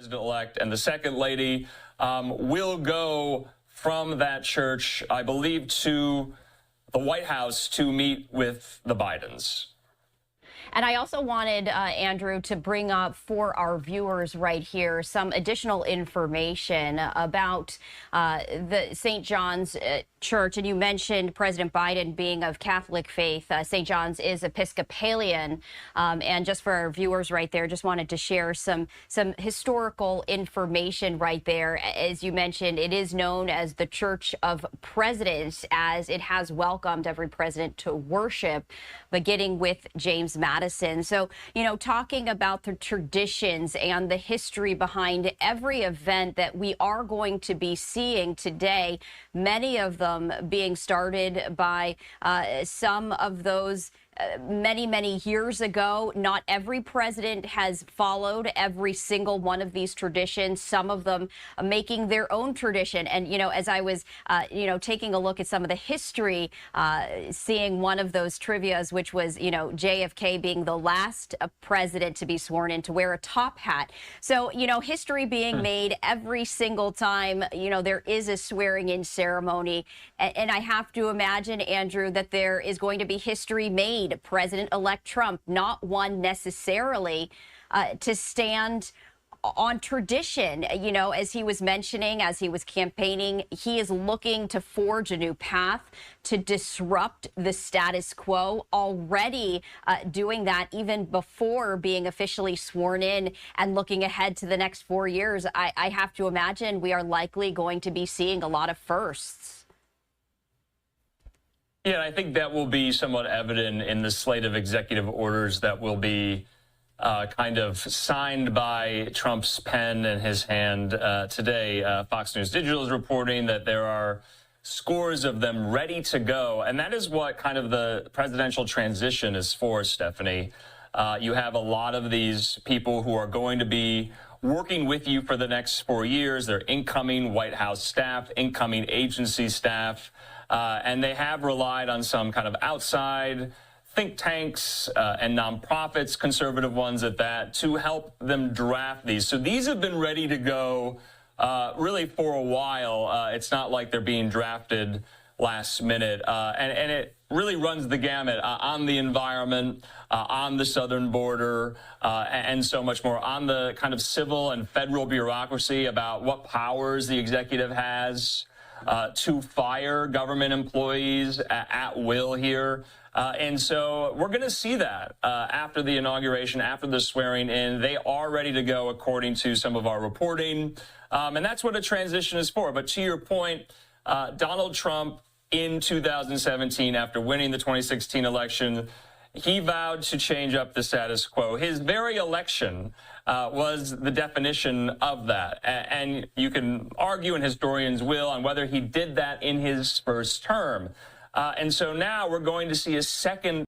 president-elect and the second lady will go from that church, I believe, to the White House to meet with the Bidens. And I also wanted, Andrew, to bring up for our viewers right here some additional information about the St. John's Church. And you mentioned President Biden being of Catholic faith. St. John's is Episcopalian. And just for our viewers right there, just wanted to share some historical information right there. As you mentioned, it is known as the Church of Presidents, as it has welcomed every president to worship, beginning with James Madison. So, you know, talking about the traditions and the history behind every event that we are going to be seeing today, many of them being started by some of those many years ago. Not every president has followed every single one of these traditions, some of them making their own tradition. And, you know, as I was, taking a look at some of the history, seeing one of those trivias, which was, JFK being the last president to be sworn in to wear a top hat. So, history being made every single time, there is a swearing in ceremony. And I have to imagine, Andrew, that there is going to be history made. President-elect Trump, not one necessarily to stand on tradition. As he was mentioning, as he was campaigning, he is looking to forge a new path to disrupt the status quo, already doing that even before being officially sworn in and looking ahead to the next 4 years. I have to imagine we are likely going to be seeing a lot of firsts. Yeah, I think that will be somewhat evident in the slate of executive orders that will be kind of signed by Trump's pen and his hand today. Fox News Digital is reporting that there are scores of them ready to go. And that is what kind of the presidential transition is for, Stephanie. You have a lot of these people who are going to be working with you for the next 4 years. They're incoming White House staff, incoming agency staff. And they have relied on some kind of outside think tanks and nonprofits, conservative ones at that, to help them draft these. So these have been ready to go really for a while. It's not like they're being drafted last minute. And it really runs the gamut on the environment, on the southern border, and so much more, on the kind of civil and federal bureaucracy about what powers the executive has to fire government employees at will here. And so we're going to see that after the inauguration, after the swearing in. They are ready to go, according to some of our reporting. And that's what a transition is for. But to your point, Donald Trump in 2017, after winning the 2016 election, he vowed to change up the status quo. His very election was the definition of that. And you can argue, and historians will, on whether he did that in his first term. And so now we're going to see a second